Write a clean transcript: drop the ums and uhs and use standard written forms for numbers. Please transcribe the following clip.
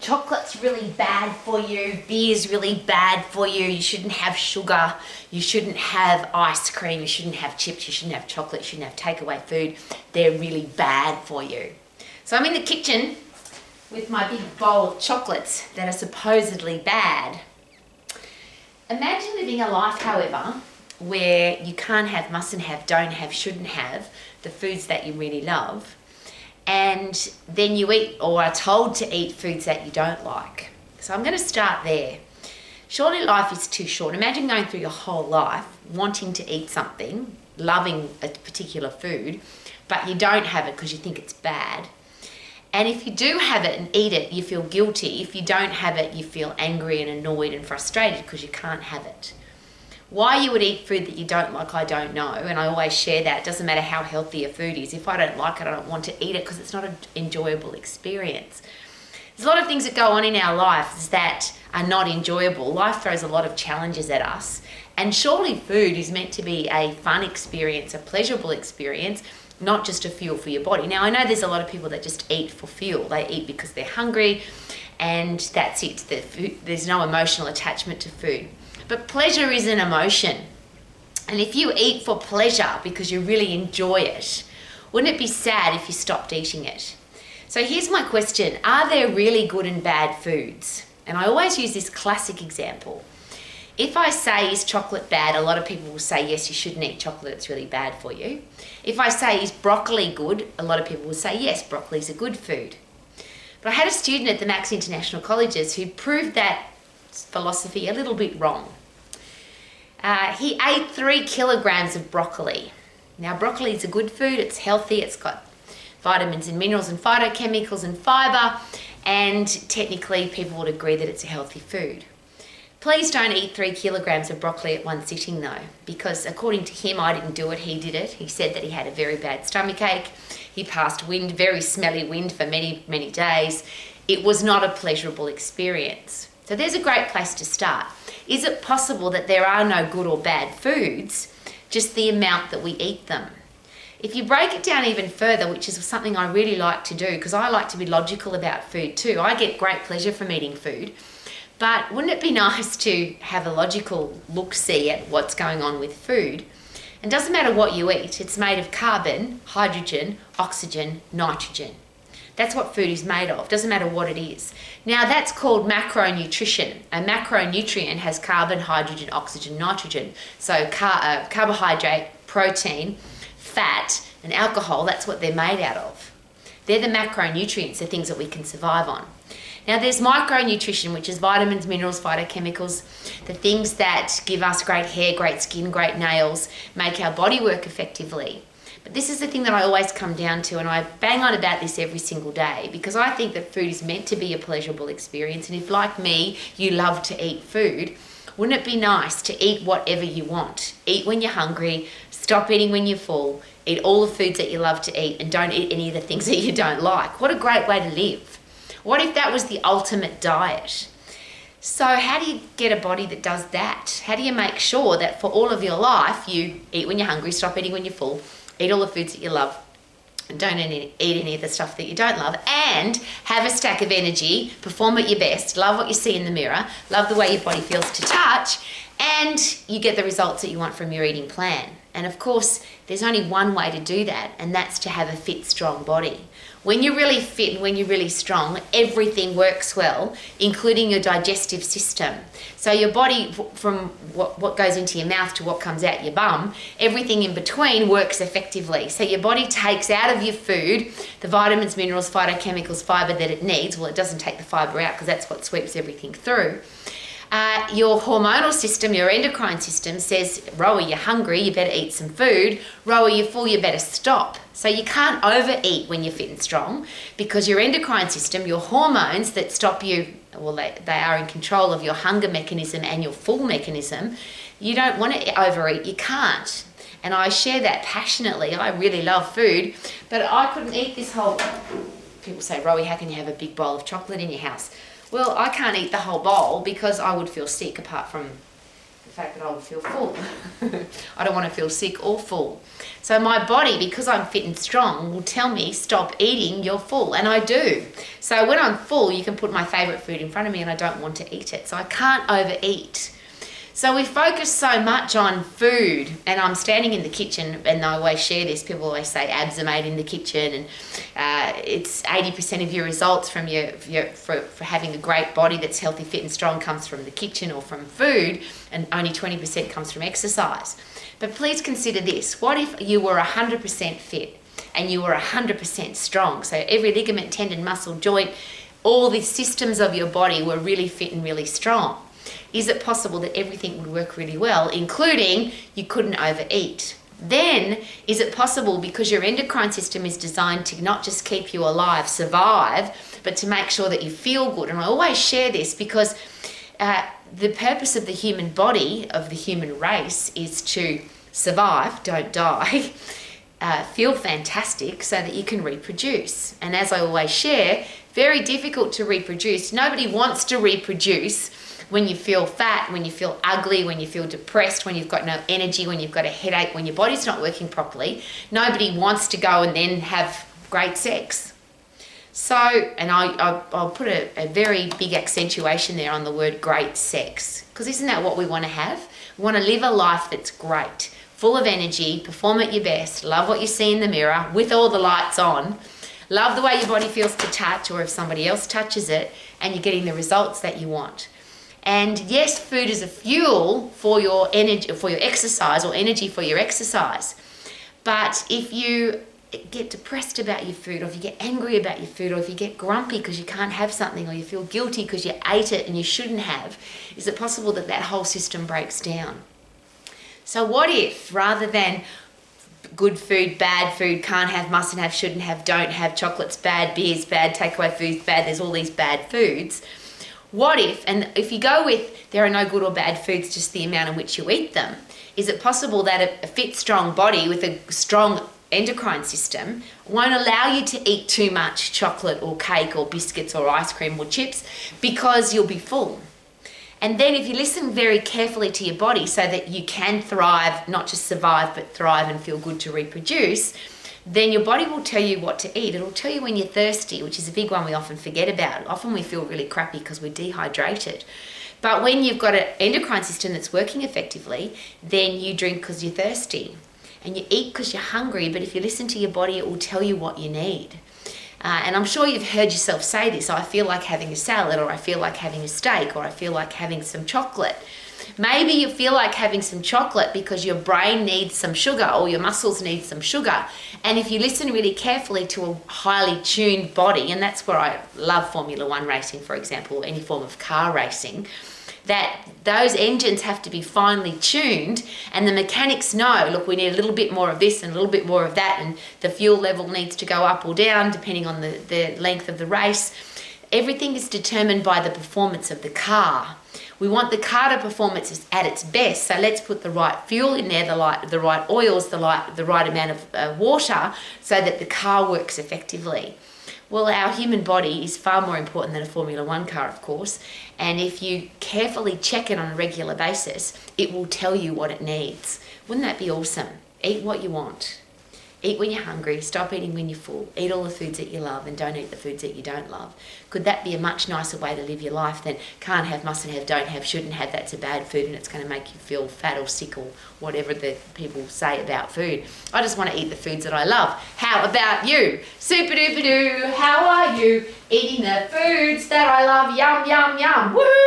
chocolate's really bad for you, beer's really bad for you, you shouldn't have sugar, you shouldn't have ice cream, you shouldn't have chips, you shouldn't have chocolate, you shouldn't have takeaway food, they're really bad for you. So I'm in the kitchen with my big bowl of chocolates that are supposedly bad. Imagine living a life, however, where you can't have, mustn't have, don't have, shouldn't have the foods that you really love, and then you eat or are told to eat foods that you don't like. So I'm going to start there. Surely life is too short. Imagine going through your whole life wanting to eat something, loving a particular food, but you don't have it because you think it's bad. And if you do have it and eat it, you feel guilty. If you don't have it, you feel angry and annoyed and frustrated because you can't have it. Why you would eat food that you don't like, I don't know. And I always share that. It doesn't matter how healthy a food is. If I don't like it, I don't want to eat it because it's not an enjoyable experience. There's a lot of things that go on in our lives that are not enjoyable. Life throws a lot of challenges at us. And surely food is meant to be a fun experience, a pleasurable experience, not just a fuel for your body. Now, I know there's a lot of people that just eat for fuel. They eat because they're hungry and that's it. There's no emotional attachment to food. But pleasure is an emotion. And if you eat for pleasure because you really enjoy it, wouldn't it be sad if you stopped eating it? So here's my question. Are there really good and bad foods? And I always use this classic example. If I say, is chocolate bad? A lot of people will say, yes, you shouldn't eat chocolate. It's really bad for you. If I say, is broccoli good? A lot of people will say, yes, broccoli is a good food. But I had a student at the Max International Colleges who proved that philosophy a little bit wrong. He ate 3 kilograms of broccoli. Now, broccoli is a good food. It's healthy. It's got vitamins and minerals and phytochemicals and fiber. And technically, people would agree that it's a healthy food. Please don't eat 3 kilograms of broccoli at one sitting though, because according to him, I didn't do it, he did it. He said that he had a very bad stomachache. He passed wind, very smelly wind for many, many days. It was not a pleasurable experience. So there's a great place to start. Is it possible that there are no good or bad foods, just the amount that we eat them? If you break it down even further, which is something I really like to do, because I like to be logical about food too. I get great pleasure from eating food. But wouldn't it be nice to have a logical look-see at what's going on with food? And it doesn't matter what you eat, it's made of carbon, hydrogen, oxygen, nitrogen. That's what food is made of, doesn't matter what it is. Now that's called macronutrition. A macronutrient has carbon, hydrogen, oxygen, nitrogen. So carbohydrate, protein, fat, and alcohol, that's what they're made out of. They're the macronutrients, the things that we can survive on. Now there's micronutrition, which is vitamins, minerals, phytochemicals, the things that give us great hair, great skin, great nails, make our body work effectively. But this is the thing that I always come down to, and I bang on about this every single day, because I think that food is meant to be a pleasurable experience. And if, like me, you love to eat food, wouldn't it be nice to eat whatever you want? Eat when you're hungry, stop eating when you're full, eat all the foods that you love to eat, and don't eat any of the things that you don't like. What a great way to live. What if that was the ultimate diet? So how do you get a body that does that? How do you make sure that for all of your life, you eat when you're hungry, stop eating when you're full, eat all the foods that you love, and don't eat any of the stuff that you don't love, and have a stack of energy, perform at your best, love what you see in the mirror, love the way your body feels to touch, and you get the results that you want from your eating plan. And of course, there's only one way to do that, and that's to have a fit, strong body. When you're really fit and when you're really strong, everything works well, including your digestive system. So your body, from what goes into your mouth to what comes out your bum, everything in between works effectively. So your body takes out of your food the vitamins, minerals, phytochemicals, fiber that it needs. Well, it doesn't take the fiber out because that's what sweeps everything through. Your hormonal system, your endocrine system says, Rowie, you're hungry, you better eat some food. Rowie, you're full, you better stop. So you can't overeat when you're fit and strong, because your endocrine system, your hormones that stop you, well, they are in control of your hunger mechanism and your full mechanism. You don't want to overeat, you can't. And I share that passionately. I really love food, but I couldn't eat this whole... People say, Rowie, how can you have a big bowl of chocolate in your house? Well, I can't eat the whole bowl because I would feel sick, apart from the fact that I would feel full. I don't want to feel sick or full. So my body, because I'm fit and strong, will tell me, stop eating, you're full. And I do. So when I'm full, you can put my favourite food in front of me and I don't want to eat it. So I can't overeat. So we focus so much on food, and I'm standing in the kitchen, and I always share this. People always say abs are made in the kitchen, and it's 80% of your results from for having a great body that's healthy, fit and strong comes from the kitchen or from food, and only 20% comes from exercise. But please consider this. What if you were 100% fit and you were 100% strong? So every ligament, tendon, muscle, joint, all the systems of your body were really fit and really strong. Is it possible that everything would work really well, including you couldn't overeat? Then, is it possible, because your endocrine system is designed to not just keep you alive, survive, but to make sure that you feel good? And I always share this because the purpose of the human body, of the human race, is to survive, don't die, feel fantastic so that you can reproduce. And as I always share, very difficult to reproduce. Nobody wants to reproduce when you feel fat, when you feel ugly, when you feel depressed, when you've got no energy, when you've got a headache, when your body's not working properly. Nobody wants to go and then have great sex. So, and I'll put a very big accentuation there on the word great sex, because isn't that what we want to have? We want to live a life that's great, full of energy, perform at your best, love what you see in the mirror with all the lights on, love the way your body feels to touch, or if somebody else touches it, and you're getting the results that you want. And yes, food is a fuel for your energy, for your exercise, or energy for your exercise. But if you get depressed about your food, or if you get angry about your food, or if you get grumpy because you can't have something, or you feel guilty because you ate it and you shouldn't have, is it possible that that whole system breaks down? So what if, rather than good food, bad food, can't have, mustn't have, shouldn't have, don't have, chocolate's bad, beer's bad, takeaway food's bad, there's all these bad foods, what if, and if you go with there are no good or bad foods, just the amount in which you eat them, is it possible that a fit, strong body with a strong endocrine system won't allow you to eat too much chocolate or cake or biscuits or ice cream or chips because you'll be full? And then if you listen very carefully to your body so that you can thrive, not just survive, but thrive and feel good to reproduce, then your body will tell you what to eat. It'll tell you when you're thirsty, which is a big one we often forget about. Often we feel really crappy because we're dehydrated. But when you've got an endocrine system that's working effectively, then you drink because you're thirsty. And you eat because you're hungry, but if you listen to your body, it will tell you what you need. And I'm sure you've heard yourself say this, I feel like having a salad, or I feel like having a steak, or I feel like having some chocolate. Maybe you feel like having some chocolate because your brain needs some sugar, or your muscles need some sugar. And if you listen really carefully to a highly tuned body, and that's where I love Formula One racing, for example, or any form of car racing, that those engines have to be finely tuned, and the mechanics know, look, we need a little bit more of this and a little bit more of that, and the fuel level needs to go up or down depending on the length of the race. Everything is determined by the performance of the car. We want the car to perform at its best, so let's put the right fuel in there, the right oils, the right amount of water, so that the car works effectively. Well, our human body is far more important than a Formula One car, of course, and if you carefully check it on a regular basis, it will tell you what it needs. Wouldn't that be awesome? Eat what you want. Eat when you're hungry, stop eating when you're full, eat all the foods that you love and don't eat the foods that you don't love. Could that be a much nicer way to live your life than can't have, mustn't have, don't have, shouldn't have, that's a bad food and it's going to make you feel fat or sick or whatever the people say about food? I just want to eat the foods that I love. How about you? Super duper doo, how are you? Eating the foods that I love, yum, yum, yum, woo!